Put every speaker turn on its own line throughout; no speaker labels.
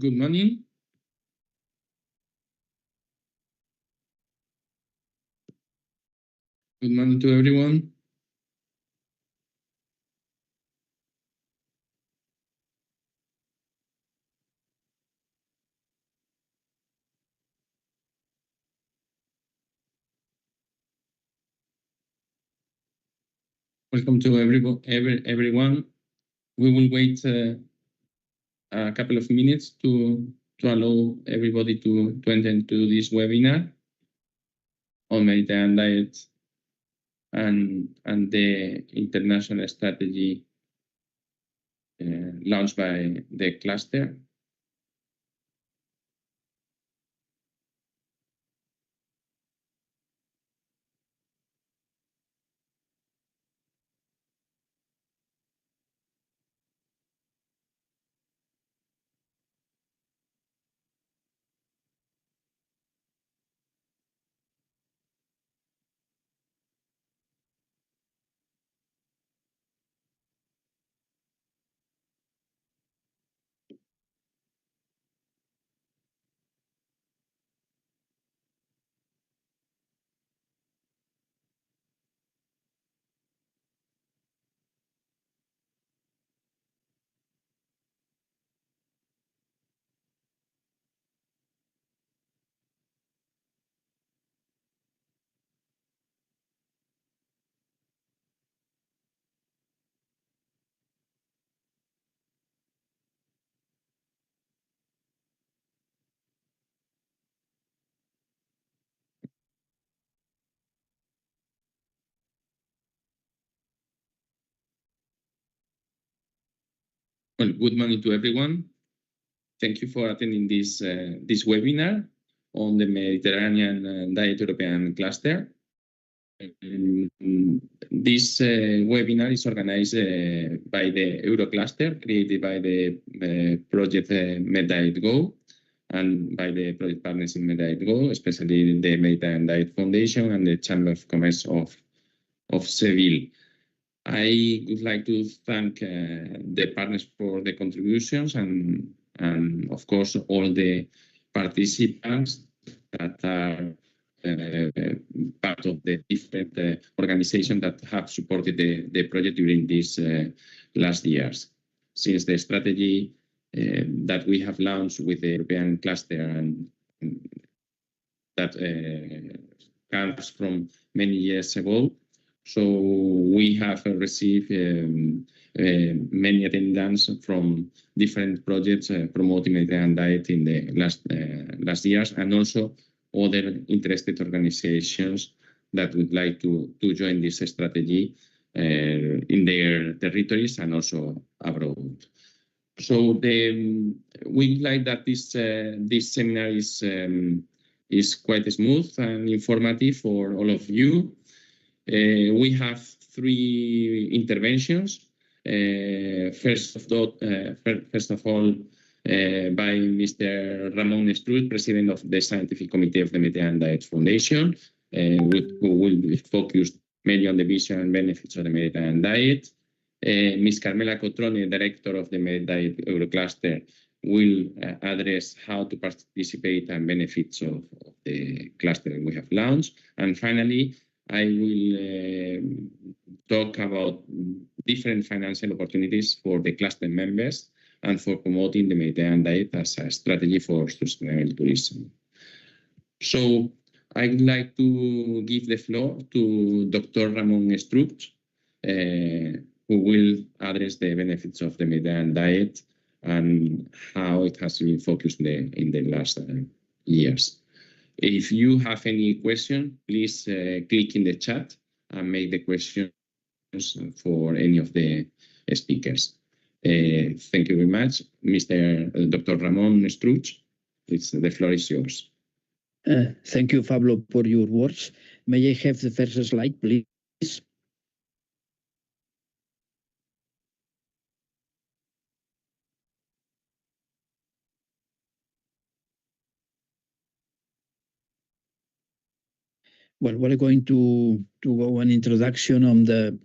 Good morning. Good morning to everyone. Welcome to everyone. We will wait a couple of minutes to allow everybody to enter into this webinar on Mediterranean diet and the international strategy launched by the cluster. Well, good morning to everyone. Thank you for attending this webinar on the Mediterranean Diet European Cluster. This webinar is organized by the Eurocluster, created by the project MedDietGo and by the project partners in MedDietGo, especially the Mediterranean Diet Foundation and the Chamber of Commerce of Seville. I would like to thank the partners for the contributions and of course all the participants that are part of the different organizations that have supported the project during these last years. Since the strategy that we have launched with the European cluster and that comes from many years ago, so we have received many attendance from different projects promoting Mediterranean diet in the last years, and also other interested organizations that would like to join this strategy in their territories and also abroad. So we like that this seminar is quite smooth and informative for all of you. We have 3 interventions. First of all, by Mr. Ramon Estruch, President of the Scientific Committee of the Mediterranean Diet Foundation, who will be focused mainly on the vision and benefits of the Mediterranean diet. Ms. Carmela Cotrone, Director of the MedDiet Eurocluster, will address how to participate and benefits of the cluster we have launched. And finally, I will talk about different financial opportunities for the cluster members and for promoting the Mediterranean diet as a strategy for sustainable tourism. So I would like to give the floor to Dr. Ramon Estruch, who will address the benefits of the Mediterranean diet and how it has been focused in the last years. If you have any question, please click in the chat and make the questions for any of the speakers. Thank you very much. Dr. Ramon Estruch, the floor is yours.
Thank you, Pablo, for your words. May I have the first slide, please? Well, we're going to go an introduction on the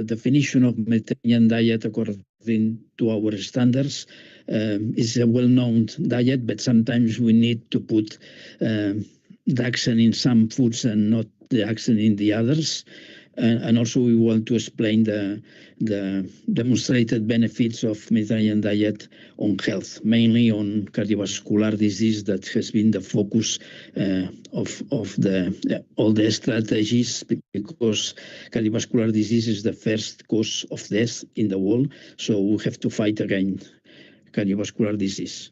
definition of Mediterranean diet according to our standards. It's a well-known diet, but sometimes we need to put the accent in some foods and not the accent in the others. And also we want to explain the demonstrated benefits of Mediterranean diet on health, mainly on cardiovascular disease that has been the focus of all the strategies, because cardiovascular disease is the first cause of death in the world. So we have to fight against cardiovascular disease.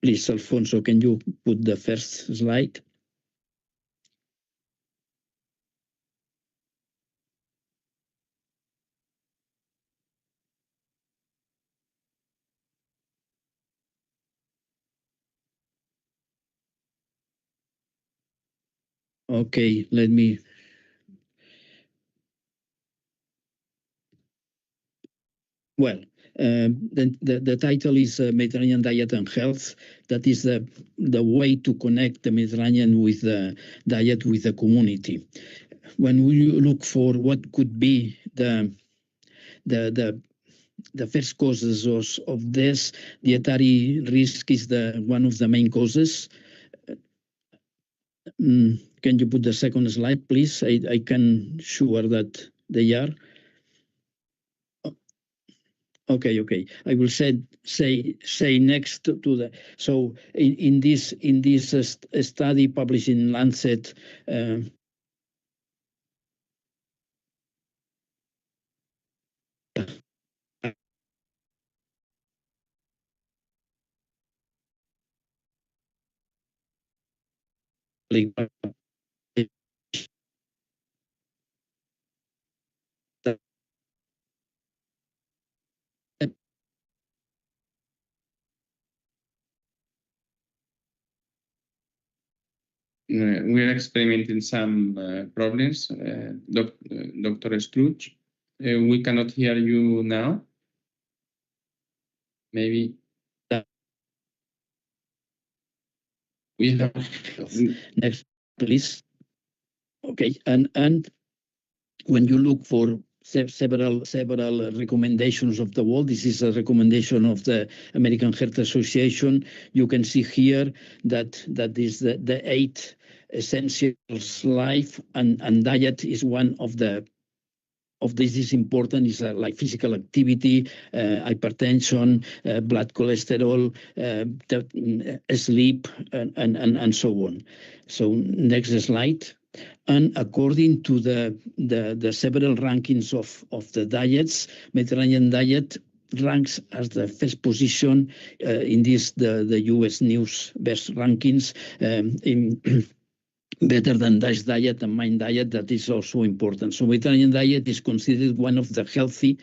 Please, Alfonso, can you put the first slide? Okay, let me. Well, the title is Mediterranean Diet and Health. That is the way to connect the Mediterranean with the diet with the community. When we look for what could be the first causes of this, dietary risk is one of the main causes. Can you put the second slide, please? I can sure that they are. Okay. I will say next to the. So in this study published in Lancet.
We're experimenting some problems, Dr. Scrooge. We cannot hear you now. Maybe we have
next, please. Okay, and when you look for several recommendations of the world, this is a recommendation of the American Heart Association. You can see here that is the 8 essentials life, and diet is one of this is important. Is like physical activity, hypertension, blood cholesterol, sleep, and so on. So next slide. And according to the several rankings of the diets, Mediterranean diet ranks as the first position in the U.S. News best rankings in better than Dutch diet and Main diet. That is also important. So Mediterranean diet is considered one of the healthy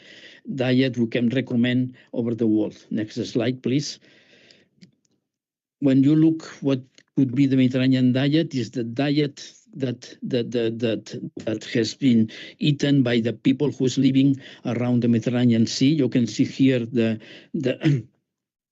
diet we can recommend over the world. Next slide, please. When you look what could be the Mediterranean diet, is the diet that has been eaten by the people who's living around the Mediterranean Sea. You can see here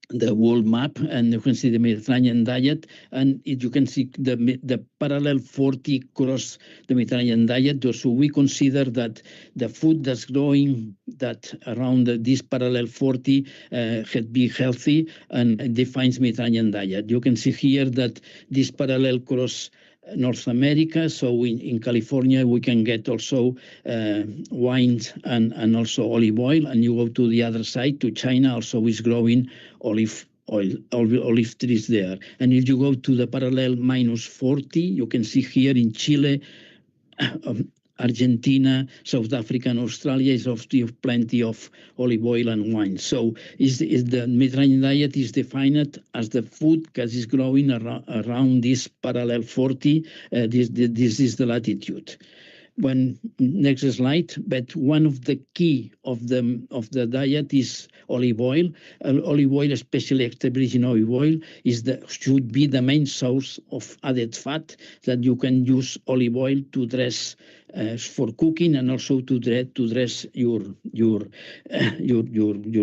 the world map, and you can see the Mediterranean diet, and you can see the parallel 40 across the Mediterranean diet. So we consider that the food that's growing that around this parallel 40 had be healthy and defines Mediterranean diet. You can see here that this parallel cross North America. So in California, we can get also wines and also olive oil. And you go to the other side, to China, also is growing olive trees there. And if you go to the parallel minus 40, you can see here in Chile, Argentina, South Africa, and Australia is of plenty of olive oil and wine. So the Mediterranean diet is defined as the food that is growing around this parallel 40. This is the latitude. Next slide. But one of the key of the diet is olive oil. Olive oil, especially extra virgin olive oil, should be the main source of added fat, that you can use olive oil to dress for cooking and also to dress your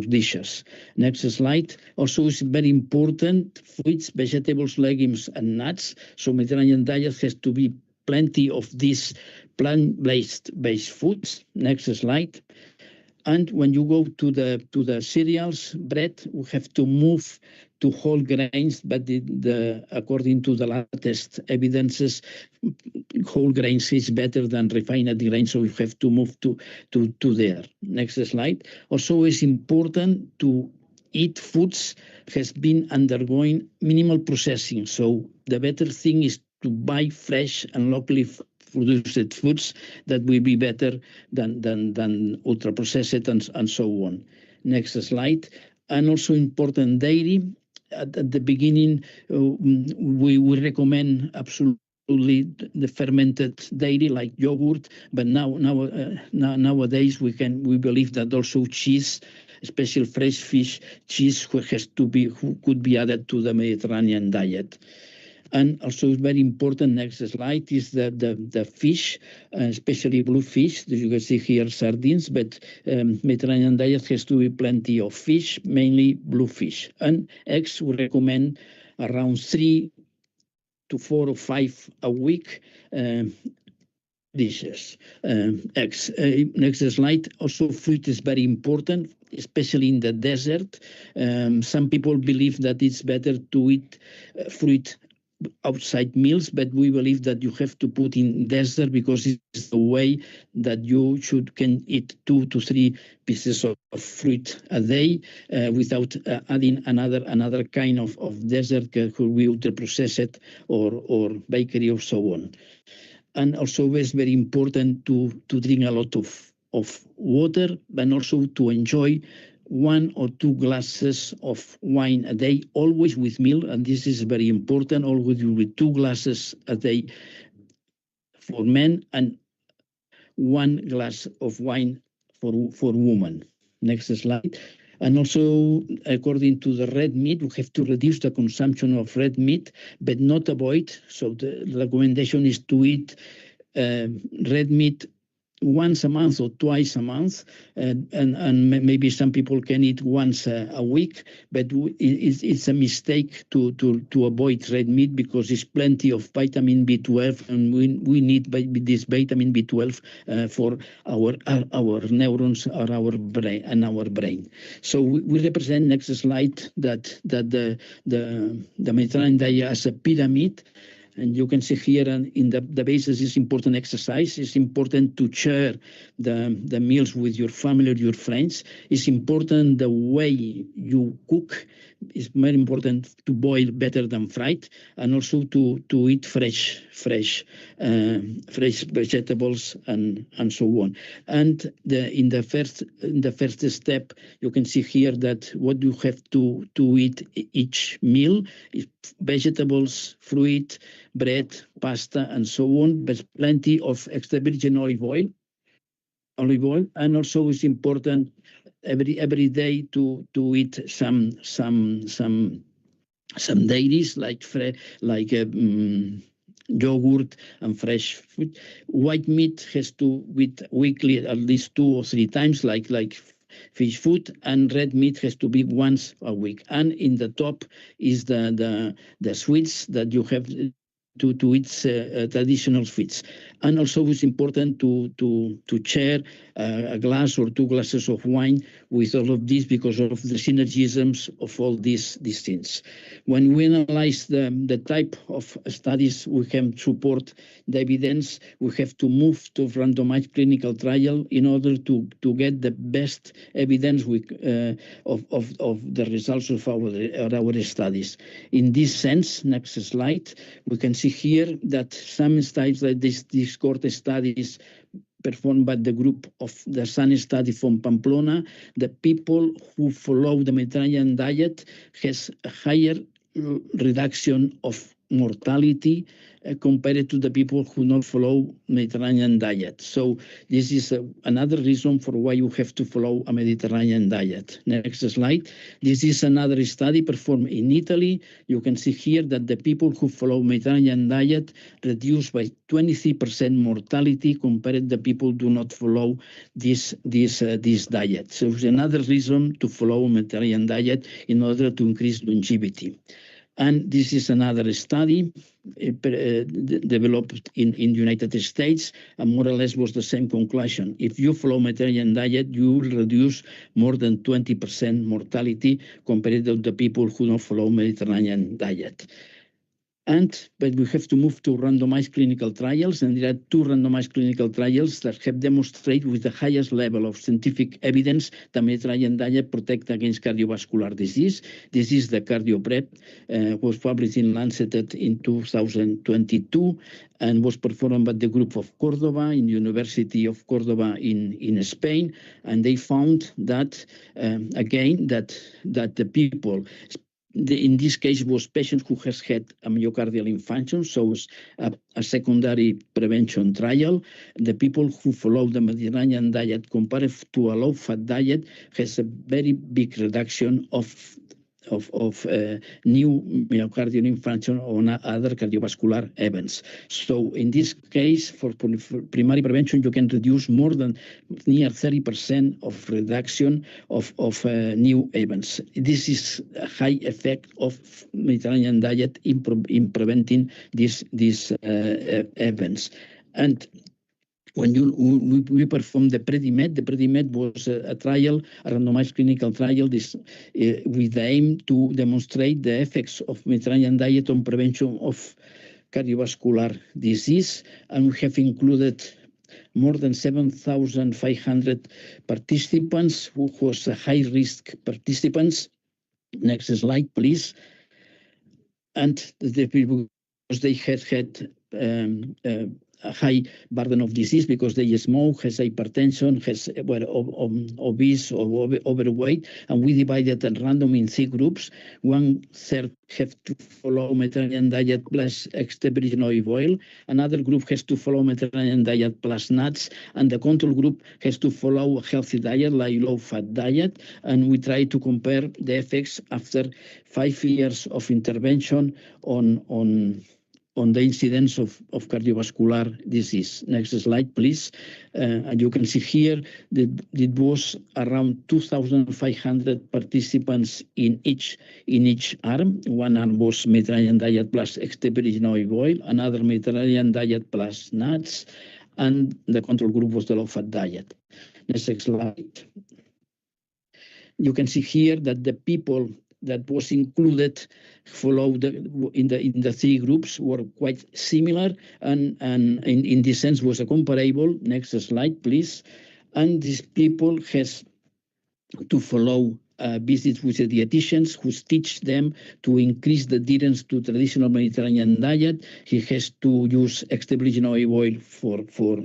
dishes. Next slide. Also, is very important fruits, vegetables, legumes, and nuts. So Mediterranean diet has to be plenty of these plant-based foods. Next slide. And when you go to the cereals, bread, we have to move to whole grains, but according to the latest evidences, whole grains is better than refined grains, so we have to move to there. Next slide. Also, it's important to eat foods has been undergoing minimal processing. So the better thing is to buy fresh and locally produced foods that will be better than ultra processed and so on. Next slide. And also important dairy. At the beginning, we recommend absolutely the fermented dairy like yogurt, but nowadays we believe that also cheese, especially fresh fish cheese, could be added to the Mediterranean diet. And also very important, next slide, is the fish, especially blue fish. You can see here sardines, but Mediterranean diet has to be plenty of fish, mainly blue fish. And eggs, we recommend around 3 to 4 or 5 a week. Dishes, eggs. Next slide. Also, fruit is very important, especially in the desert. Some people believe that it's better to eat fruit outside meals, but we believe that you have to put in desert because it's the way that you can eat 2 to 3 pieces of fruit a day without adding another kind of dessert that could be ultra processed or bakery or so on. And also it's very important to drink a lot of water, but also to enjoy 1 or 2 glasses of wine a day, always with milk, and this is very important, always with 2 glasses a day for men and 1 glass of wine for women. Next slide. And also, according to the red meat, we have to reduce the consumption of red meat, but not avoid. So the recommendation is to eat red meat once a month or twice a month, and maybe some people can eat once a week, but it's a mistake to avoid red meat because it's plenty of vitamin B12, and we need this vitamin B12 for our neurons or our brain. So we represent, next slide, that the Mediterranean diet as a pyramid. And you can see here in the basis is important exercise. It's important to share the meals with your family or your friends. It's important the way you cook. It's very important to boil better than fried, and also to eat fresh vegetables and so on. And in the first step, you can see here that what you have to eat each meal is vegetables, fruit, bread, pasta, and so on, but plenty of extra virgin olive oil, and also it's important every day to eat some dairies like yogurt and fresh food. White meat has to eat weekly at least 2 or 3 times, like fish food, and red meat has to be once a week. And in the top is the sweets that you have to eat traditional sweets. And also it's important to share a glass or 2 glasses of wine with all of this because of the synergisms of all these things. When we analyze the type of studies we can support the evidence, we have to move to randomized clinical trial in order to get the best evidence of the results of our studies. In this sense, next slide, we can see here that some studies like these cohort studies performed by the group of the SUN study from Pamplona, the people who follow the Mediterranean diet has a higher reduction of mortality compared to the people who not follow Mediterranean diet. So this is another reason for why you have to follow a Mediterranean diet. Next slide. This is another study performed in Italy. You can see here that the people who follow Mediterranean diet reduced by 23% mortality compared to the people who do not follow this diet. So it's another reason to follow Mediterranean diet in order to increase longevity. And this is another study developed in the United States, and more or less was the same conclusion. If you follow Mediterranean diet, you will reduce more than 20% mortality compared to the people who don't follow Mediterranean diet. But we have to move to randomized clinical trials, and there are 2 randomized clinical trials that have demonstrated with the highest level of scientific evidence that Mediterranean diet protects against cardiovascular disease. This is the CardioPrep, was published in Lancet in 2022, and was performed by the group of Cordoba in University of Cordoba in Spain, and they found that again that the people, in this case, was patients who has had a myocardial infarction, so it's a secondary prevention trial. The people who follow the Mediterranean diet compared to a low-fat diet has a very big reduction of new myocardial infarction or other cardiovascular events. So in this case, for primary prevention, you can reduce more than near 30% of reduction of new events. This is a high effect of Mediterranean diet in preventing these events. And when we performed the PREDIMED was a trial, a randomized clinical trial, with the aim to demonstrate the effects of Mediterranean diet on prevention of cardiovascular disease, and we have included more than 7,500 participants who was high-risk participants. Next slide, please. And the people, they had a high burden of disease because they smoke, has hypertension, were obese or overweight, and we divided at random in 3 groups. 1/3 have to follow Mediterranean diet plus extra virgin olive oil. Another group has to follow Mediterranean diet plus nuts, and the control group has to follow a healthy diet like low-fat diet. And we try to compare the effects after 5 years of intervention on the incidence of cardiovascular disease. Next slide, please. And you can see here that it was around 2,500 participants in each arm. One arm was Mediterranean diet plus extra virgin olive oil, another Mediterranean diet plus nuts, and the control group was the low-fat diet. Next slide. You can see here that the people that was included in the 3 groups were quite similar, and in this sense was a comparable. Next slide, please. And these people has to follow visits with the dietitians who teach them to increase the adherence to traditional Mediterranean diet. He has to use extra virgin olive oil for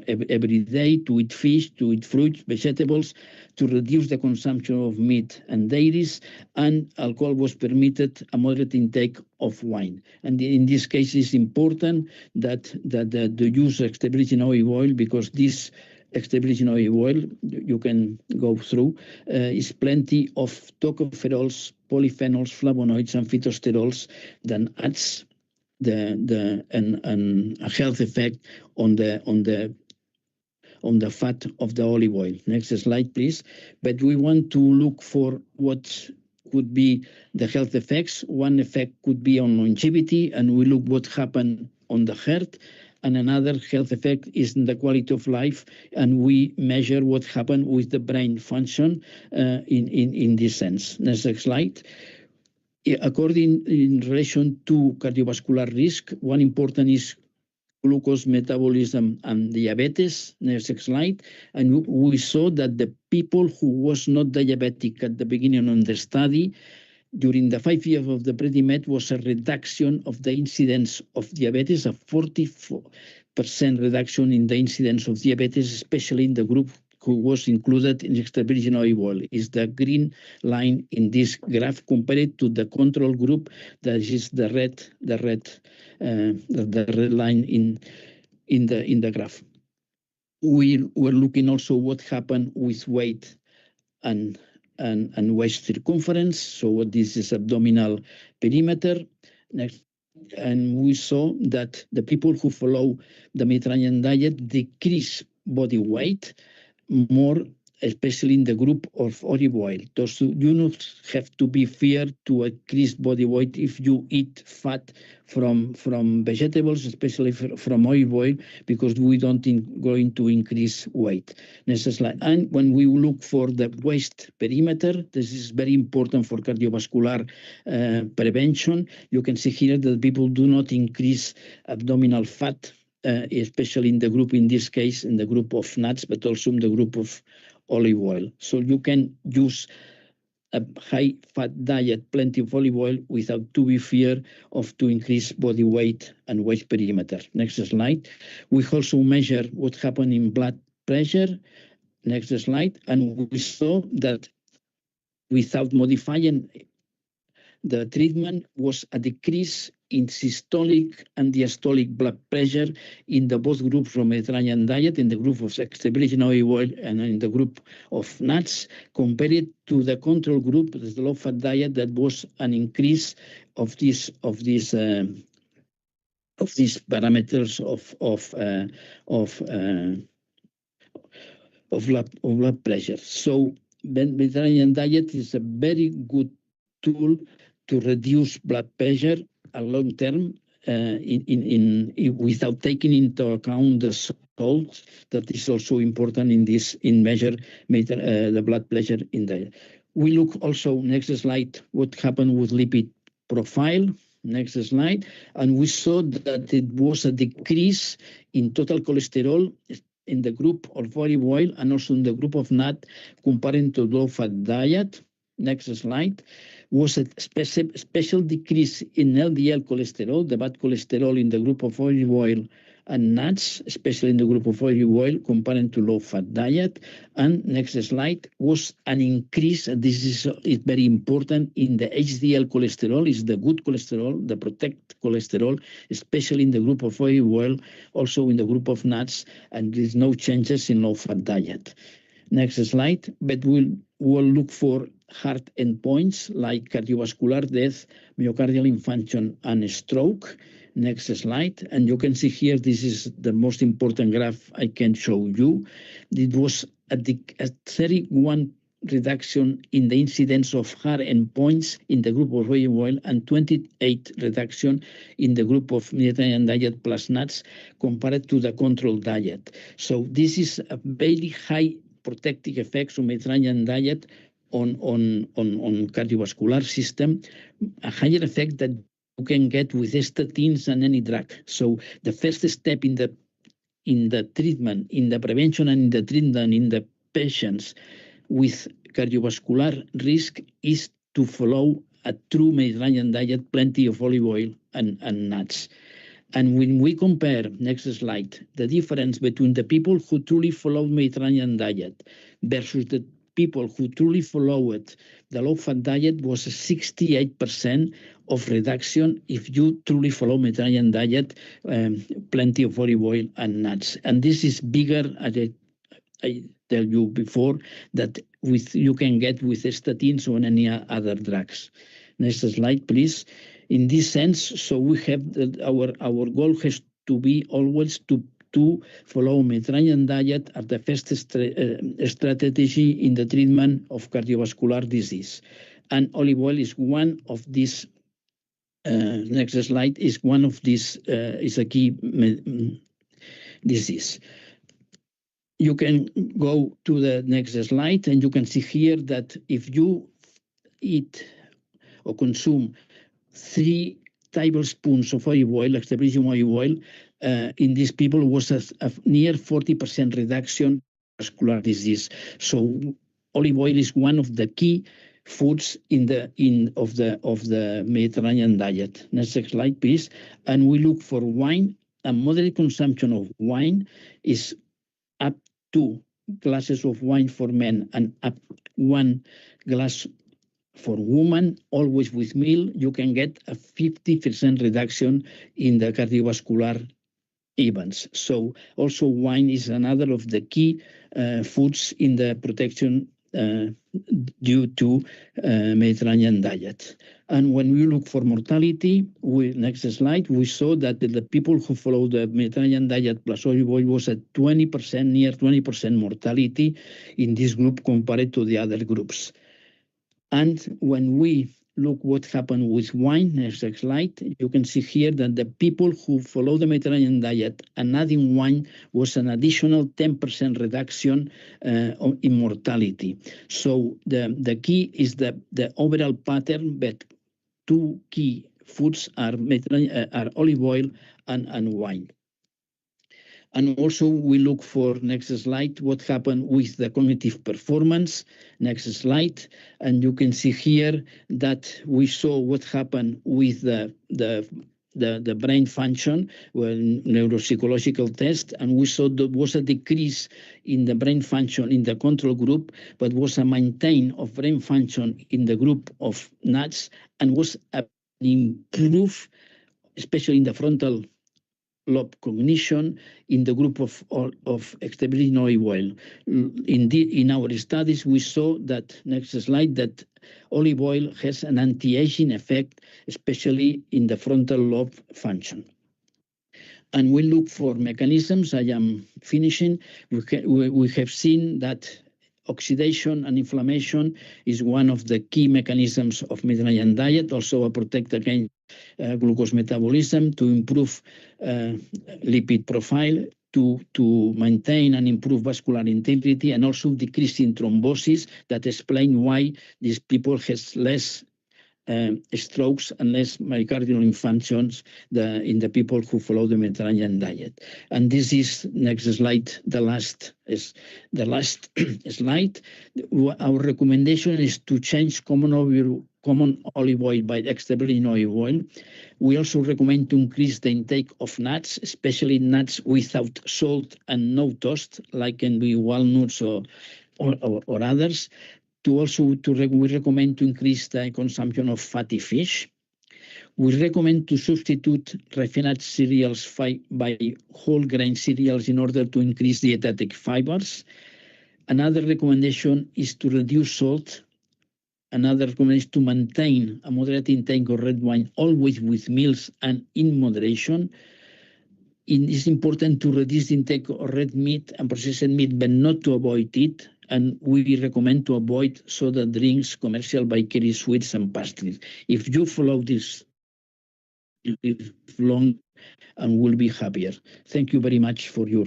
every day, to eat fish, to eat fruits, vegetables, to reduce the consumption of meat and dairies, and alcohol was permitted, a moderate intake of wine. And in this case, it's important that the use of extra virgin olive oil, because this extra virgin olive oil, you can go through, is plenty of tocopherols, polyphenols, flavonoids, and phytosterols that adds a health effect on the fat of the olive oil. Next slide, please. But we want to look for what could be the health effects. One effect could be on longevity, and we look what happened on the heart. And another health effect is in the quality of life, and we measure what happened with the brain function in this sense. Next slide. According in relation to cardiovascular risk, one important is glucose metabolism and diabetes. Next slide. And we saw that the people who was not diabetic at the beginning of the study, during the 5 years of the PREDIMED, was a reduction of the incidence of diabetes, a 44% reduction in the incidence of diabetes, especially in the group who was included in extra virgin olive oil. Is the green line in this graph compared to the control group, that is the red line in the graph. We were looking also what happened with weight and waist circumference. So this is abdominal perimeter. Next. And we saw that the people who follow the Mediterranean diet decrease body weight more especially in the group of olive oil. Those do not have to be feared to increase body weight if you eat fat from vegetables, especially from olive oil, because we don't going to increase weight. Next slide. And when we look for the waist perimeter, this is very important for cardiovascular prevention. You can see here that people do not increase abdominal fat, especially in the group, in this case, in the group of nuts, but also in the group of olive oil. So you can use a high-fat diet, plenty of olive oil, without to be fear of to increase body weight and waist perimeter. Next slide. We also measure what happened in blood pressure. Next slide. And we saw that without modifying the treatment was a decrease in systolic and diastolic blood pressure in the both groups from Mediterranean diet, in the group of extra virgin olive oil and in the group of nuts, compared to the control group, the low-fat diet, that was an increase of these parameters of blood pressure. So Mediterranean diet is a very good tool to reduce blood pressure a long term without taking into account the salt that is also important in measure the blood pressure in the. We look also, next slide, what happened with lipid profile. Next slide. And we saw that it was a decrease in total cholesterol in the group of olive oil and also in the group of nut comparing to low-fat diet. Next slide. Was a special decrease in LDL cholesterol, the bad cholesterol in the group of olive oil and nuts, especially in the group of olive oil compared to low-fat diet. And next slide, was an increase, and this is very important, in the HDL cholesterol, is the good cholesterol, the protect cholesterol, especially in the group of olive oil, also in the group of nuts, and there's no changes in low-fat diet. Next slide, but we'll look for heart endpoints like cardiovascular death, myocardial infarction, and stroke. Next slide, and you can see here, this is the most important graph I can show you. It was a 31 reduction in the incidence of heart endpoints in the group of olive oil and 28 reduction in the group of Mediterranean diet plus nuts compared to the control diet. So this is a very high protective effects of Mediterranean diet on cardiovascular system, a higher effect that you can get with statins and any drug. So the first step in the treatment, in the prevention and in the treatment in the patients with cardiovascular risk is to follow a true Mediterranean diet, plenty of olive oil and nuts. And when we compare, next slide, the difference between the people who truly followed Mediterranean diet versus the people who truly followed the low-fat diet was a 68% of reduction if you truly follow Mediterranean diet, plenty of olive oil and nuts. And this is bigger, as I tell you before, that you can get with statins or any other drugs. Next slide, please. In this sense, so we have our goal has to be always to follow Mediterranean diet as the first strategy in the treatment of cardiovascular disease. And olive oil is one of these, next slide, is one of these, is a key disease. You can go to the next slide and you can see here that if you eat or consume 3 tablespoons of olive oil, extra virgin olive oil, in these people was a near 40% reduction in vascular disease. So olive oil is one of the key foods of the Mediterranean diet. Next slide, please. And we look for wine. A moderate consumption of wine is up 2 glasses of wine for men and up 1 glass for women, always with meal. You can get a 50% reduction in the cardiovascular events. So also wine is another of the key foods in the protection due to Mediterranean diet. And when we look for mortality, next slide, we saw that the people who follow the Mediterranean diet plus olive oil was at 20%, near 20% mortality in this group compared to the other groups. And when we look what happened with wine, next slide, you can see here that the people who follow the Mediterranean diet and adding wine was an additional 10% reduction in mortality. So the key is the overall pattern, but two key foods are olive oil and wine. And also we look for, next slide, what happened with the cognitive performance. Next slide. And you can see here that we saw what happened with the brain function, neuropsychological test, and we saw there was a decrease in the brain function in the control group, but was a maintain of brain function in the group of nuts, and was an improve, especially in the frontal lobe cognition in the group of extract olive oil. In our studies, we saw that, next slide, that olive oil has an anti-aging effect, especially in the frontal lobe function. And we look for mechanisms. I am finishing. We have seen that oxidation and inflammation is one of the key mechanisms of Mediterranean diet, also a protect against glucose metabolism, to improve lipid profile, to maintain and improve vascular integrity, and also decreasing thrombosis, that explain why these people has less strokes and less myocardial infarctions in the people who follow the Mediterranean diet. And this is, next slide, the last slide. Our recommendation is to change common olive oil by extra virgin olive oil. We also recommend to increase the intake of nuts, especially nuts without salt and no toast, like can be walnuts or others. We recommend to increase the consumption of fatty fish. We recommend to substitute refined cereals by whole grain cereals in order to increase dietetic fibers. Another recommendation is to reduce salt. Another recommendation is to maintain a moderate intake of red wine, always with meals and in moderation. It is important to reduce the intake of red meat and processed meat, but not to avoid it. And we recommend to avoid soda drinks, commercial bakery, sweets, and pastries. If you follow this, you live long and will be happier. Thank you very much for your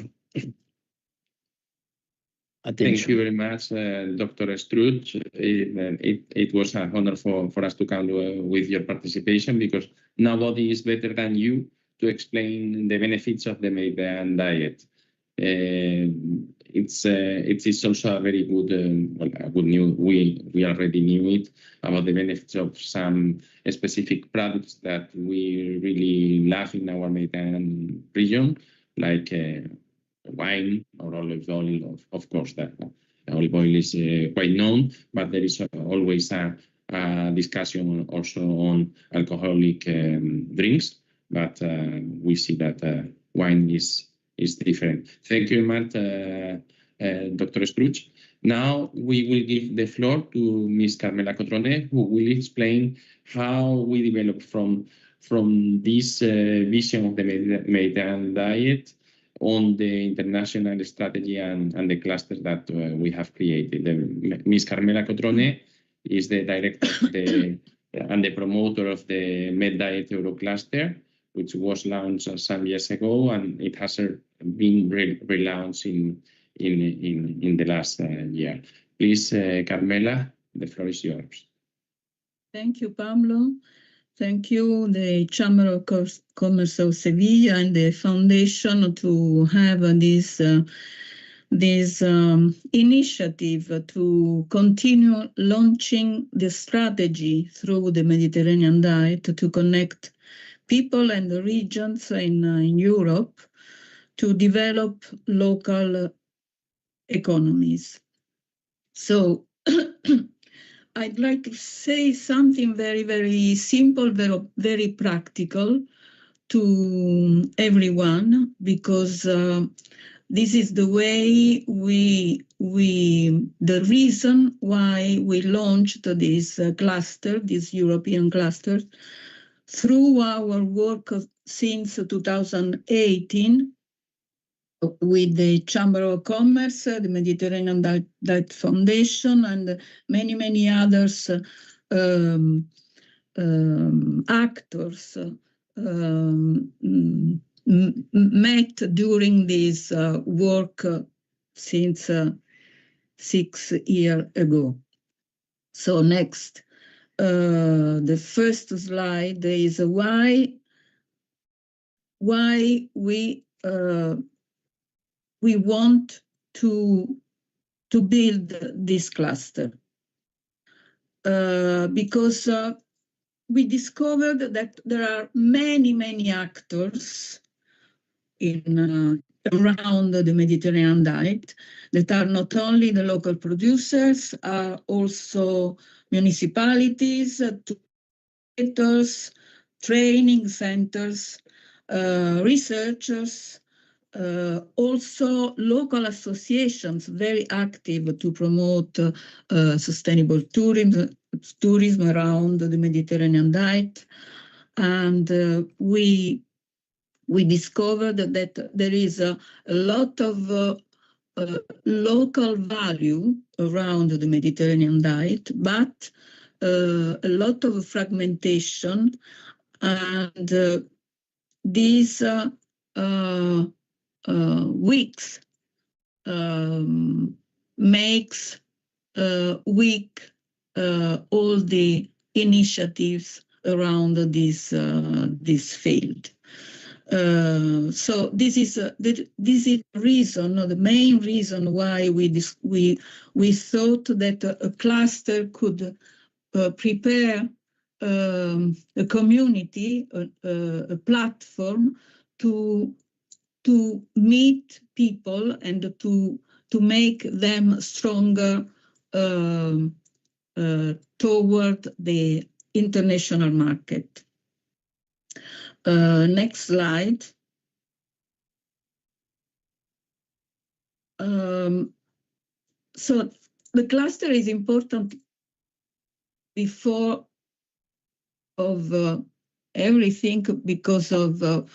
attention.
Thank you very much, Dr. Struch. It was an honor for us to come with your participation, because nobody is better than you to explain the benefits of the Mediterranean diet. It is also a very good, good news. We already knew it about the benefits of some specific products that we really love in our Mediterranean region, like wine or olive oil. Of course, that olive oil is quite known, but there is always a discussion also on alcoholic drinks. But we see that wine is different. Thank you very much, Dr. Struch. Now we will give the floor to Ms. Carmela Cotrone, who will explain how we developed from this vision of the Mediterranean diet on the international strategy and the cluster that we have created. Ms. Carmela Cotrone is the director of and the promoter of the Med Diet Eurocluster, which was launched some years ago, and it has been relaunched in the last year. Please, Carmela, the floor is yours.
Thank you, Pablo. Thank you, the Chamber of Commerce of Sevilla and the Foundation to have this initiative to continue launching the strategy through the Mediterranean diet to connect people and the regions in Europe to develop local economies. So I'd like to say something very, very simple, very practical to everyone, because this is the way the reason why we launched this cluster, this European cluster, through our work since 2018 with the Chamber of Commerce, the Mediterranean Diet Foundation, and many others actors met during this work since 6 years ago. So next, the first slide is why we want to build this cluster. Because we discovered that there are many actors around the Mediterranean diet that are not only the local producers, are also municipalities, educators, training centers, researchers, also local associations very active to promote sustainable tourism around the Mediterranean diet. And we discovered that there is a lot of local value around the Mediterranean diet, but a lot of fragmentation, and these weeks makes weak all the initiatives around this field. So this is the reason, the main reason why we thought that a cluster could prepare a community, a platform to meet people and to make them stronger toward the international market. Next slide. So the cluster is important before of everything, because of the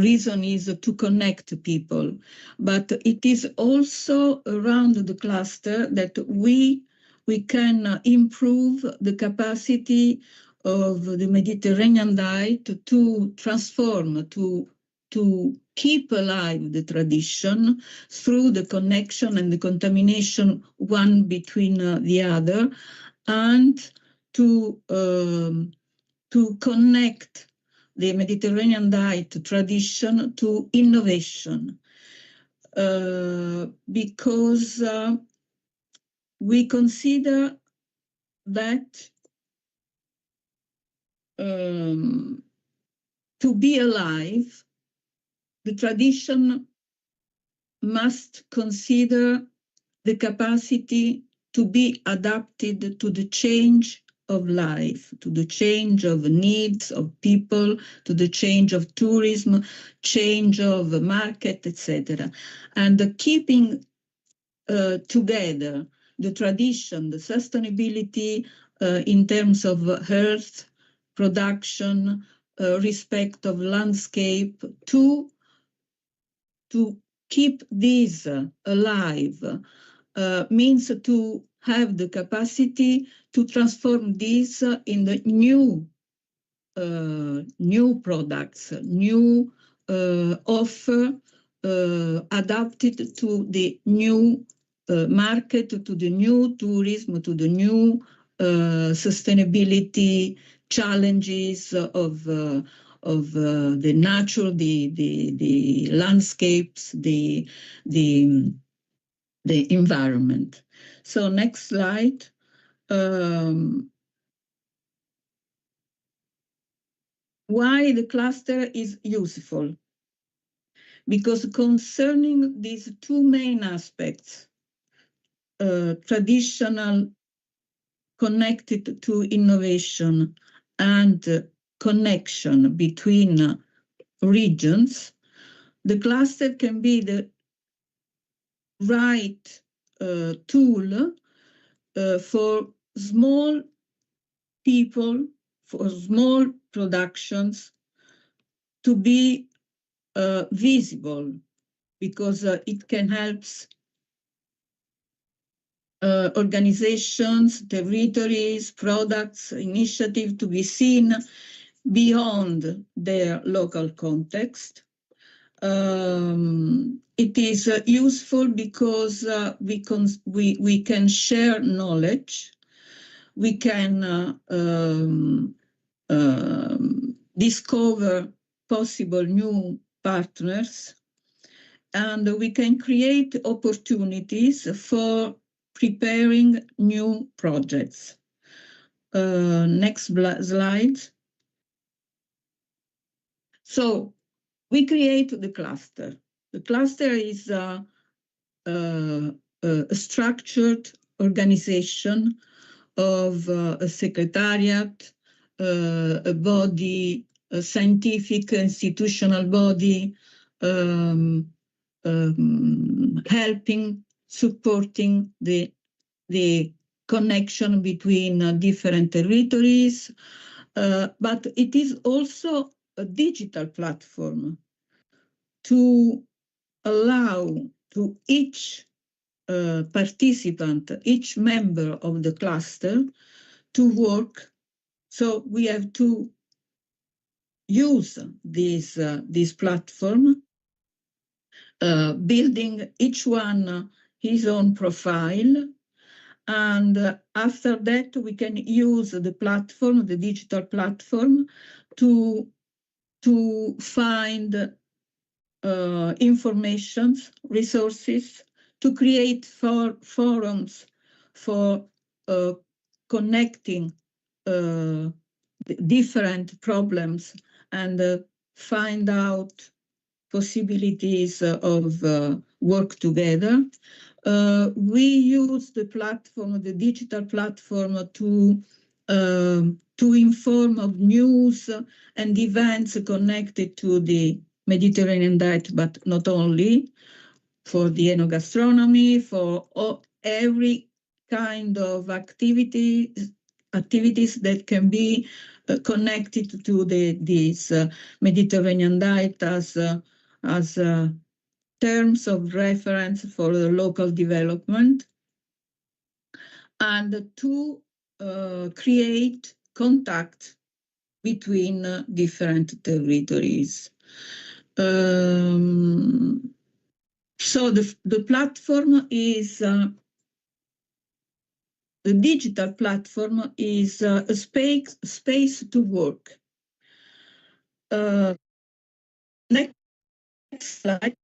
reason is to connect people, but it is also around the cluster that we can improve the capacity of the Mediterranean diet to transform, to keep alive the tradition through the connection and the contamination one between the other, and to connect the Mediterranean diet tradition to innovation, because we consider that to be alive, the tradition must consider the capacity to be adapted to the change of life, to the change of needs of people, to the change of tourism, change of market, etc. And keeping together the tradition, the sustainability in terms of earth, production, respect of landscape, to keep this alive means to have the capacity to transform this in the new products, new offer adapted to the new market, to the new tourism, to the new sustainability challenges of the nature, the landscapes, the environment. So next slide. Why the cluster is useful? Because concerning these two main aspects, traditional connected to innovation and connection between regions, the cluster can be the right tool for small people, for small productions to be visible, because it can help organizations, territories, products, initiatives to be seen beyond their local context. It is useful because we can share knowledge, we can discover possible new partners, and we can create opportunities for preparing new projects. Next slide. So we create the cluster. The cluster is a structured organization of a secretariat, a body, a scientific institutional body, helping, supporting the connection between different territories, but it is also a digital platform to allow to each participant, each member of the cluster to work. So we have to use this platform, building each one his own profile. And after that, we can use the platform, the digital platform, to find information, resources, to create forums for connecting different problems and find out possibilities of work together. We use the platform, the digital platform, to inform of news and events connected to the Mediterranean diet, but not only, for the enogastronomy, for every kind of activities that can be connected to this Mediterranean diet as terms of reference for the local development, and to create contact between different territories. So the platform is, the digital platform is a space to work. Next slide.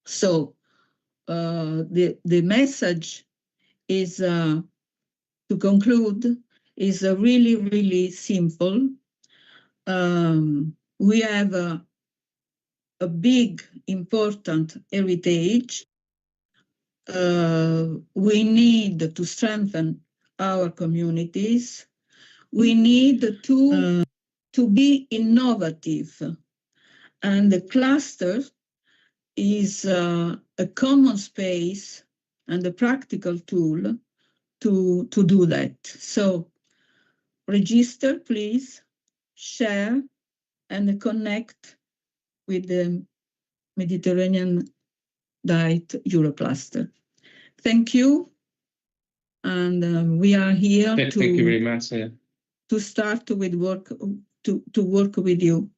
So the message is, to conclude, is really, really simple. We have a big, important heritage. We need to strengthen our communities. We need to be innovative. And the cluster is a common space and a practical tool to do that. So register, please, share, and connect with the Mediterranean Diet Eurocluster. Thank you. And we are here
Thank you very much.
To start with work, to work with you.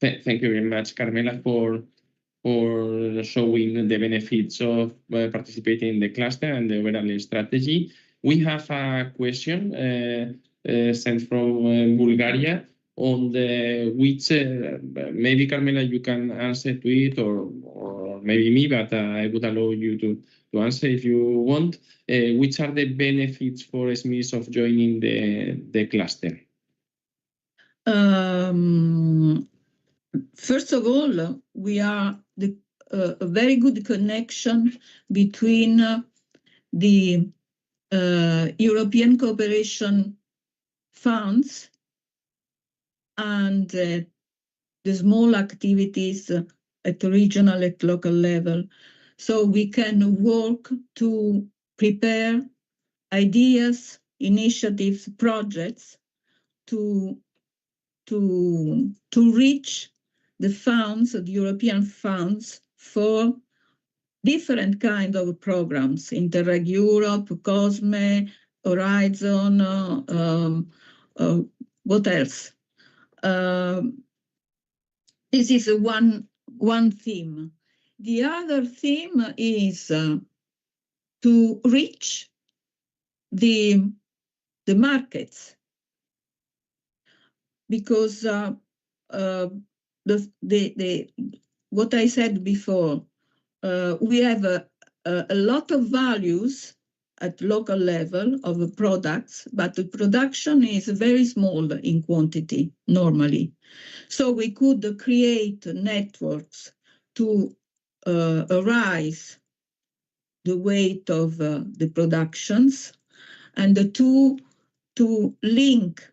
Thank you very much, Carmela, for showing the benefits of participating in the cluster and the overall strategy. We have a question sent from Bulgaria on the which maybe Carmela you can answer to it, or maybe me, but I would allow you to answer if you want. Which are the benefits for SMEs of joining the cluster?
First of all, we are a very good connection between the European cooperation funds and the small activities at the regional, at local level. So we can work to prepare ideas, initiatives, projects to reach the funds, the European funds, for different kind of programs: Interreg Europe, COSME, Horizon, what else? This is one theme. The other theme is to reach the markets, because what I said before, we have a lot of values at local level of the products, but the production is very small in quantity normally. So we could create networks to raise the weight of the productions, and to link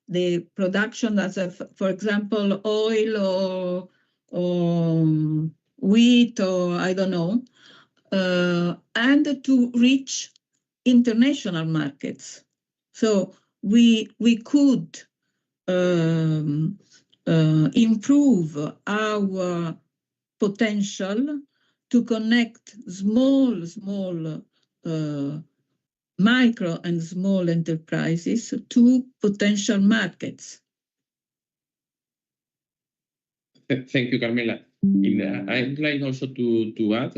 the production as, for example, oil or wheat, or I don't know, and to reach international markets. So we could improve our potential to connect small micro and small enterprises to potential markets.
Thank you, Carmela. I'd like also to add,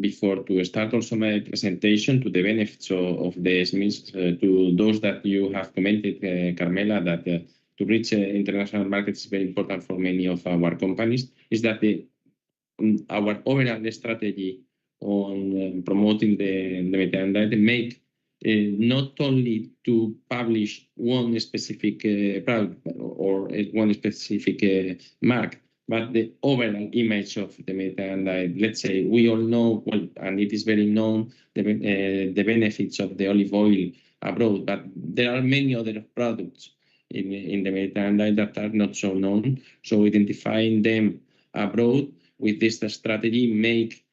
before to start also my presentation, to the benefits of the SMEs, to those that you have commented, Carmela, that to reach international markets is very important for many of our companies, is that our overall strategy on promoting the Mediterranean diet make not only to publish one specific product or one specific mark, but the overall image of the Mediterranean diet. Let's say we all know, well, and it is very known, the benefits of the olive oil abroad, but there are many other products in the Mediterranean diet that are not so known. So identifying them abroad with this strategy make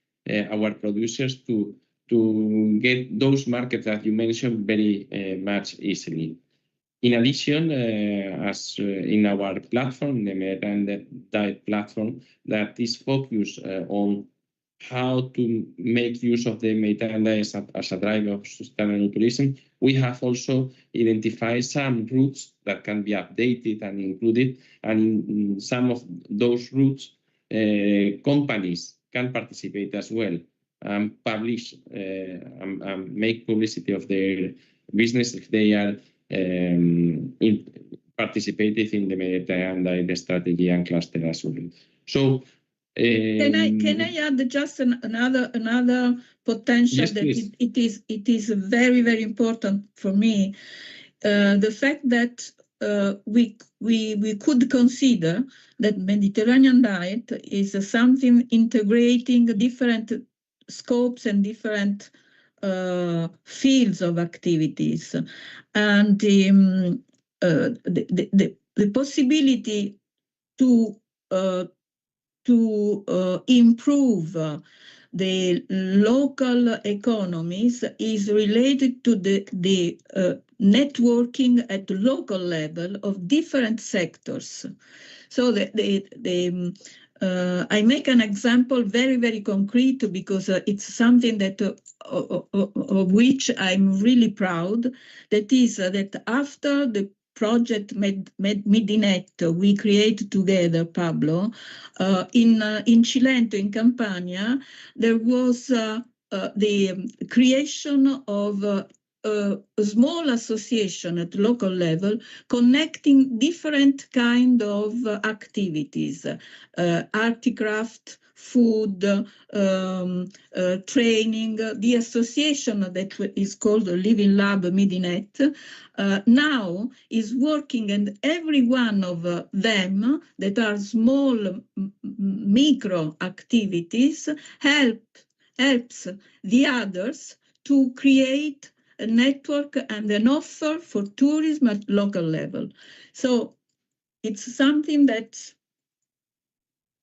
our producers to get those markets that you mentioned very much easily. In addition, as in our platform, the Mediterranean Diet platform, that is focused on how to make use of the Mediterranean diet as a driver of sustainable tourism, we have also identified some routes that can be updated and included, and in some of those routes, companies can participate as well and publish and make publicity of their business if they are participating in the Mediterranean diet strategy and cluster as well. So
Can I add just another potential?
Yes,
that
please.
it is very, very important for me. The fact that we could consider that Mediterranean diet is something integrating different scopes and different fields of activities, and the possibility to improve the local economies is related to the networking at the local level of different sectors. So I make an example very, very concrete, because it's something that of which I'm really proud. That is that after the project Midinetto we created together, Pablo, in Cilento, in Campania, there was the creation of a small association at local level connecting different kind of activities, articraft, food, training. The association that is called Living Lab Midinet now is working, and every one of them that are small micro activities helps the others to create a network and an offer for tourism at local level. So it's something that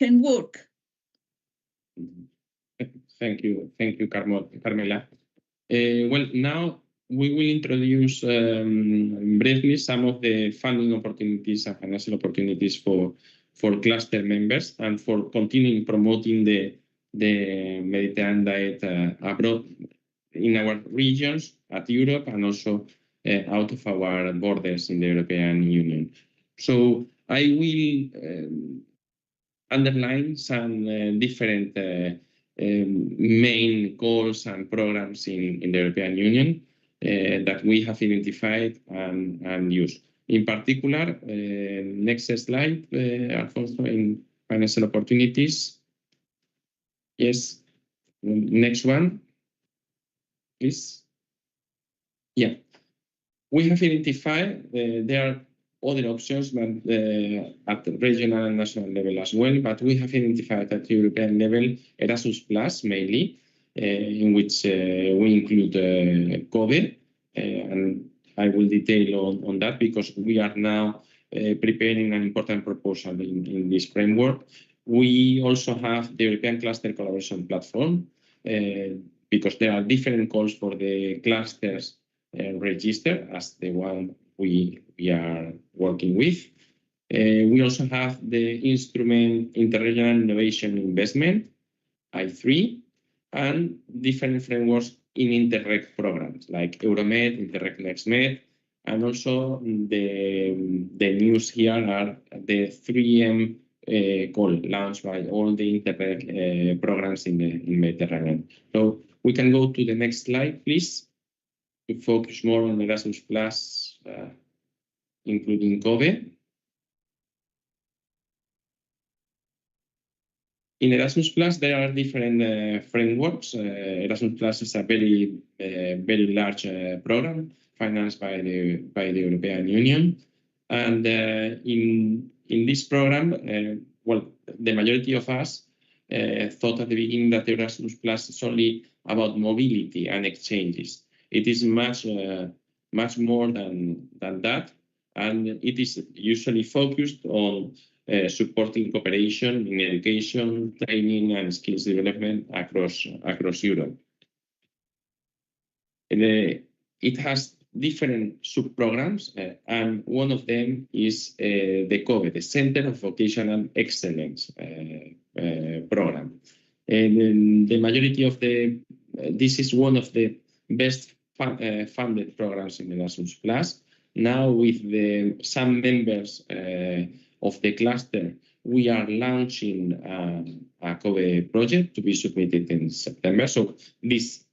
can work.
Thank you, Carmela. Well, now we will introduce briefly some of the funding opportunities and financial opportunities for cluster members, and for continuing promoting the Mediterranean diet abroad in our regions, at Europe, and also out of our borders in the European Union. So I will underline some different main goals and programs in the European Union that we have identified and used. In particular, next slide, Alfonso, in financial opportunities. Yes, next one, please. Yeah, we have identified there are other options, but at the regional and national level as well. But we have identified at European level Erasmus Plus mainly, in which we include COVE, and I will detail on that, because we are now preparing an important proposal in this framework. We also have the European Cluster Collaboration Platform, because there are different calls for the clusters register as the one we are working with. We also have the instrument Interregional Innovation Investment, I3, and different frameworks in Interreg programs like Euromed, Interreg NextMed, and also the news here are the 3M call launched by all the Interreg programs in Mediterranean. So we can go to the next slide, please, to focus more on Erasmus Plus, including COVE. In Erasmus Plus, there are different frameworks. Erasmus Plus is a very large program financed by the European Union, and in this program, well, the majority of us thought at the beginning that Erasmus Plus is only about mobility and exchanges. It is much more than that, and it is usually focused on supporting cooperation in education, training, and skills development across Europe. It has different sub-programs, and one of them is the COVE, the Center of Vocational Excellence program. And the majority of this is one of the best funded programs in Erasmus Plus. Now, with some members of the cluster, we are launching a COVE project to be submitted in September. So this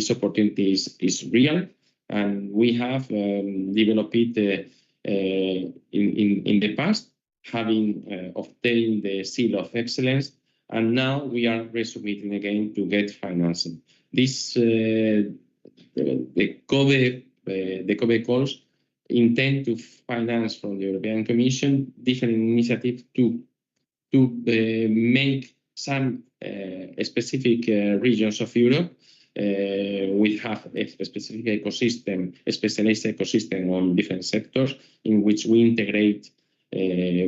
opportunity is real, and we have developed it in the past, having obtained the Seal of Excellence And now we are resubmitting again to get financing. This the COBE calls intend to finance from the European Commission different initiatives to make some specific regions of Europe. We have a specific ecosystem, a specialized ecosystem on different sectors in which we integrate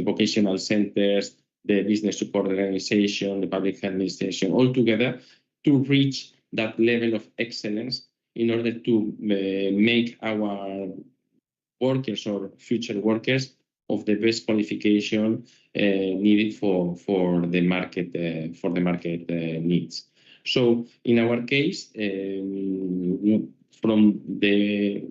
vocational centers, the business support organization, the public administration, all together to reach that level of excellence in order to make our workers or future workers of the best qualification needed for the market needs. So in our case, from the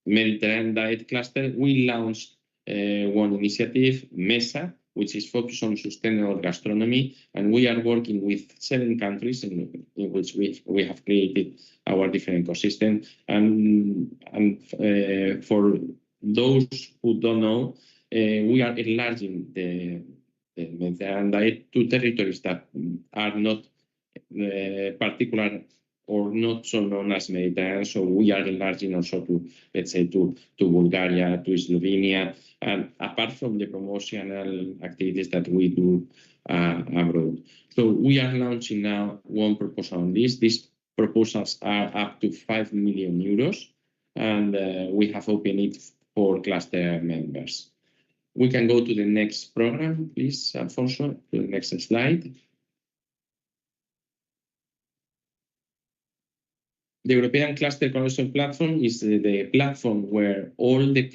Mediterranean Diet Cluster, we launched one initiative, MESA, which is focused on sustainable gastronomy, and we are working with 7 countries in which we have created our different ecosystem. And for those who don't know, we are enlarging the Mediterranean diet to territories that are not particular or not so known as Mediterranean. So we are enlarging also to, let's say, to Bulgaria, to Slovenia, and apart from the promotional activities that we do abroad. So we are launching now one proposal on this. These proposals are up to 5 million euros, and we have opened it for cluster members. We can go to the next program, please, Alfonso, to the next slide. The European Cluster Collaboration Platform is the platform where all the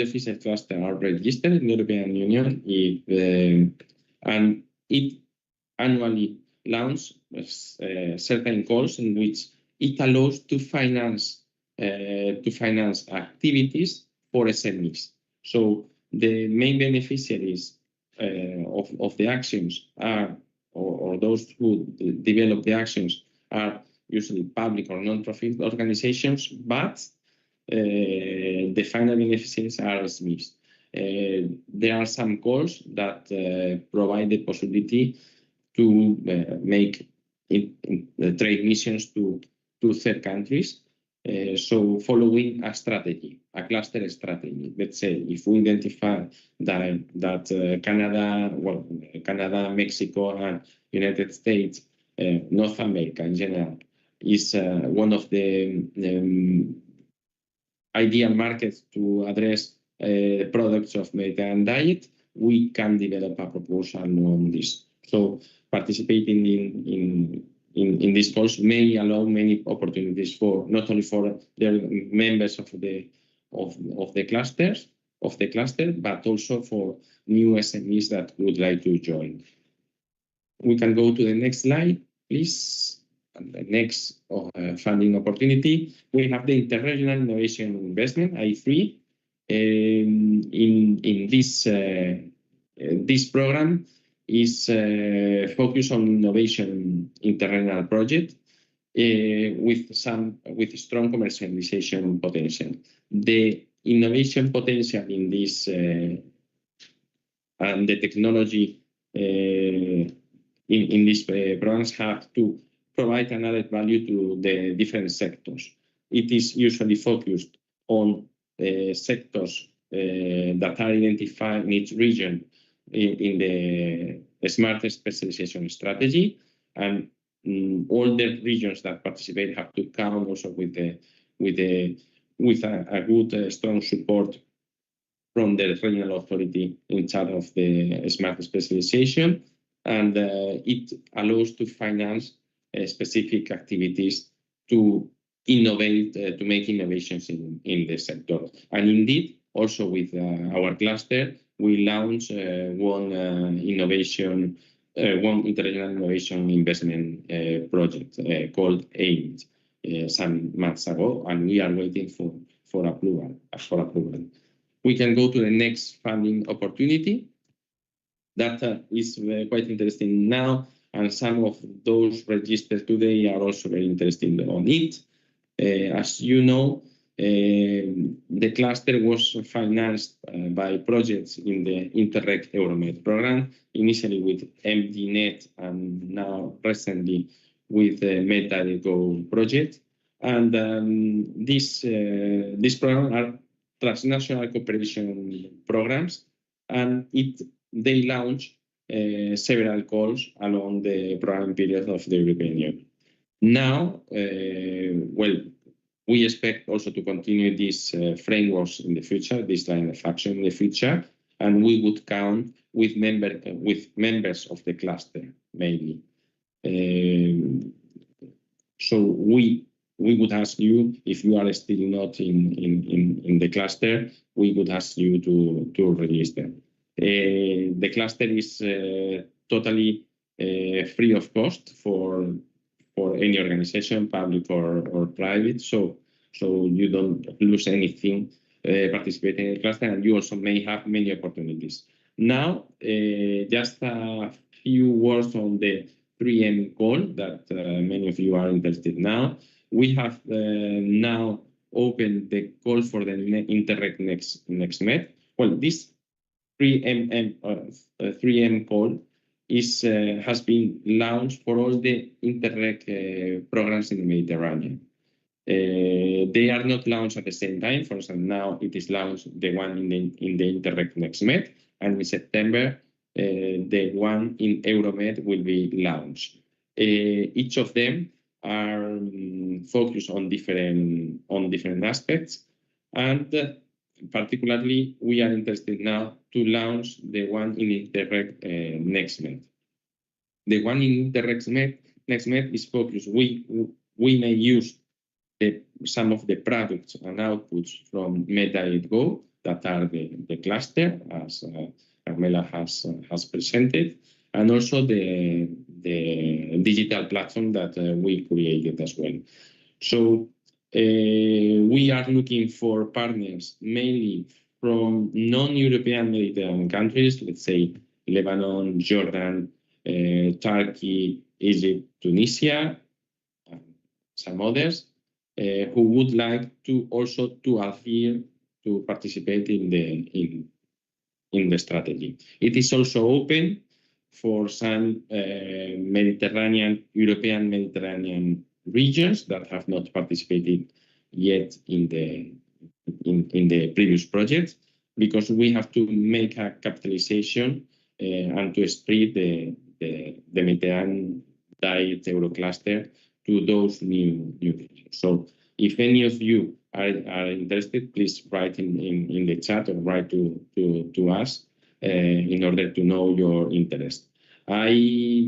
official clusters are registered in the European Union, and it annually launches certain calls in which it allows to finance activities for SMEs. So the main beneficiaries of the actions are, or those who develop the actions are usually public or non-profit organizations, but the final beneficiaries are SMEs. There are some calls that provide the possibility to make trade missions to third countries. So following a strategy, a cluster strategy. Let's say if we identify that Canada, Mexico, and United States, North America in general, is one of the ideal markets to address products of Mediterranean diet, we can develop a proposal on this. So participating in these calls may allow many opportunities for not only for the members of the cluster, but also for new SMEs that would like to join. We can go to the next slide, please. And the next funding opportunity, we have the Interregional Innovation Investment, I3. In this program is focused on innovation interregional project with strong commercialization potential. The innovation potential in this and the technology in these programs have to provide an added value to the different sectors. It is usually focused on sectors that are identified in each region in the smart specialization strategy, and all the regions that participate have to come also with a good strong support from the regional authority in charge of the smart specialization, and it allows to finance specific activities to innovate, to make innovations in the sector. And indeed, also with our cluster, we launched one interregional innovation investment project called AIM some months ago, and we are waiting for approval. We can go to the next funding opportunity. That is quite interesting now, and some of those registered today are also very interested on it. As you know, The cluster was financed by projects in the Interreg Euromed program, initially with MDNet and now recently with the Meta-Go project. And these programs are transnational cooperation programs, and they launch several calls along the program period of the European Union. Now, we expect also to continue these frameworks in the future, this line of action in the future, and we would count with members of the cluster mainly. So we would ask you, if you are still not in the cluster, we would ask you to register. The cluster is totally free of cost for any organization, public or private. So you don't lose anything participating in the cluster, and you also may have many opportunities. Now, just a few words on the 3M call that many of you are interested now. We have now opened the call for the Interreg NextMed. Well, this 3M call has been launched for all the Interreg programs in the Mediterranean. They are not launched at the same time. For instance, now it is launched, the one in the Interreg NextMed, and in September, the one in Euromed will be launched. Each of them are focused on different aspects, and particularly we are interested now to launch the one in Interreg NextMed. The one in Interreg NextMed is focused. We may use some of the products and outputs from Meta-Go that are the cluster, as Carmela has presented, and also the digital platform that we created as well. So we are looking for partners mainly from non-European Mediterranean countries, let's say Lebanon, Jordan, Turkey, Egypt, Tunisia, and some others, who would like to also to adhere to participate in the strategy. It is also open for some European Mediterranean regions that have not participated yet in the previous projects, because we have to make a capitalization and to spread the Mediterranean diet Eurocluster to those new regions. So if any of you are interested, please write in the chat or write to us in order to know your interest. I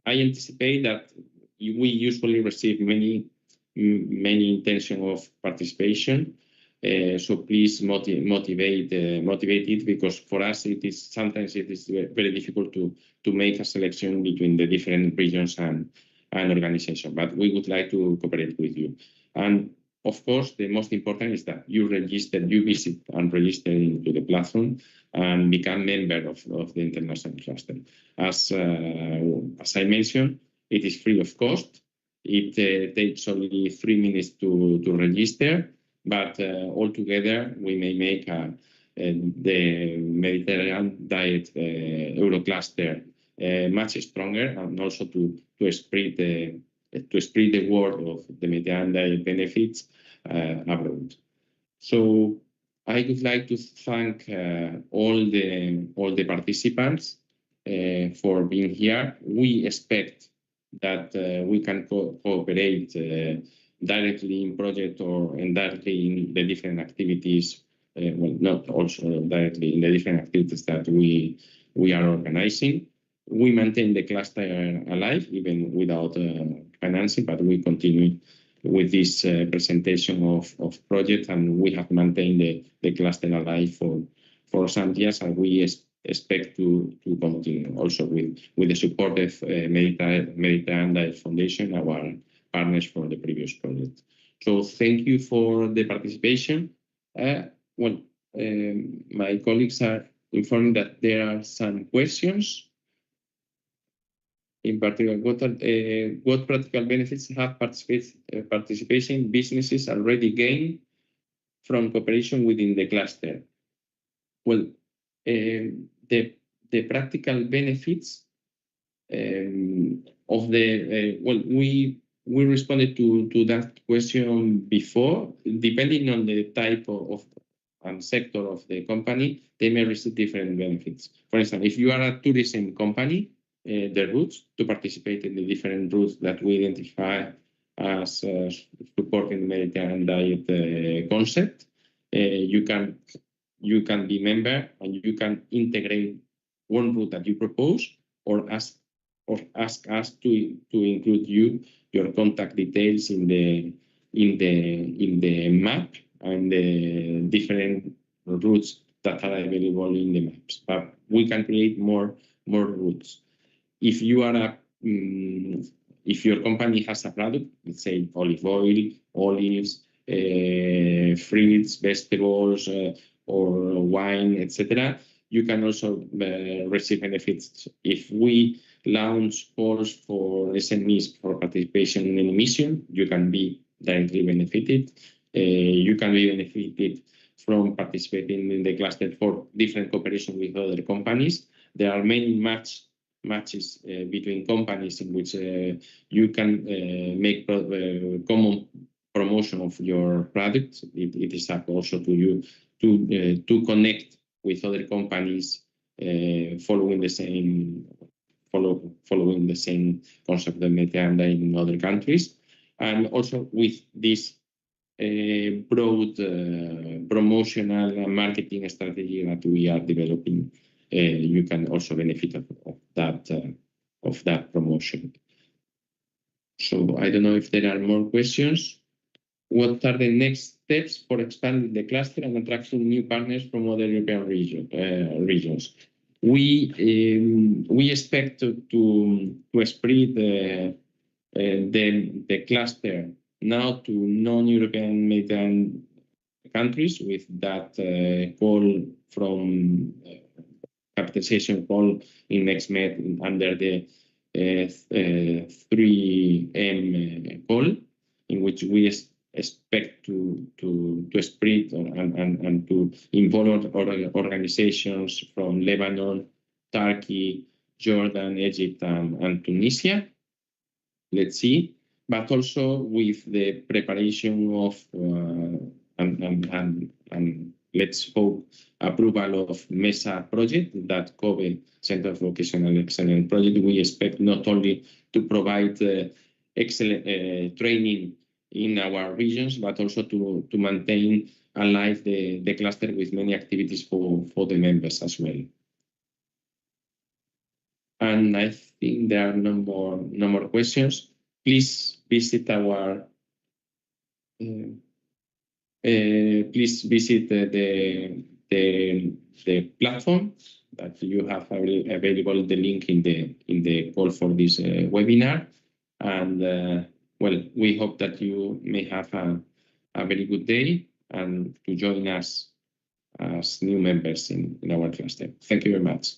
anticipate that we usually receive many intention of participation, so please motivate it, because for us sometimes it is very difficult to make a selection between the different regions and organizations, but we would like to cooperate with you. And of course, the most important is that you visit and register into the platform and become member of the international cluster. As I mentioned, it is free of cost. It takes only 3 minutes to register, but altogether we may make the Mediterranean diet Eurocluster much stronger, and also to spread the word of the Mediterranean diet benefits abroad. So I would like to thank all the participants for being here. We expect that we can cooperate directly in project or indirectly in the different activities, well, not also directly in the different activities that we are organizing. We maintain the cluster alive even without financing, but we continue with this presentation of projects, and we have maintained the cluster alive for some years, and we expect to continue also with the support of Mediterranean Diet Foundation, our partners for the previous project. So thank you for the participation. My colleagues are informing that there are some questions. In particular, what practical benefits have participation businesses already gained from cooperation within the cluster. Well, the practical benefits of the well, we responded to that question before. Depending on the type of sector of the company, they may receive different benefits. For instance, if you are a tourism company, the routes to participate in the different routes that we identify as supporting the Mediterranean diet concept, you can be member and you can integrate one route that you propose, or ask us to include your contact details in the map and the different routes that are available in the maps. But we can create more routes. If you are if your company has a product, let's say olive oil, olives, fruits, vegetables, or wine, etc., you can also receive benefits. If we launch calls for SMEs for participation in an mission, you can be directly benefited. You can be benefited from participating in the cluster for different cooperation with other companies. There are many matches between companies in which you can make common promotion of your product. It is up also to you to connect with other companies following the same concept of Mediterranean in other countries, and also with this broad promotional and marketing strategy that we are developing. You can also benefit of that promotion. So I don't know if there are more questions. What are the next steps for expanding the cluster and attracting new partners from other European regions? We expect to spread the cluster now to non-European Mediterranean countries with that call from capitalization call in NextMed under the 3M call, in which we expect to spread and to involve organizations from Lebanon, Turkey, Jordan, Egypt, and Tunisia. Let's see. But also with the preparation of and let's hope approval of MESA project, that Kobe Center for Vocational Excellence project. We expect not only to provide excellent training in our regions, but also to maintain alive the cluster with many activities for the members as well. And I think there are no more questions. Please visit our the platform that you have available, the link in the call for this webinar. And well, we hope that you may have a very good day and to join us as new members in our cluster. Thank you very much.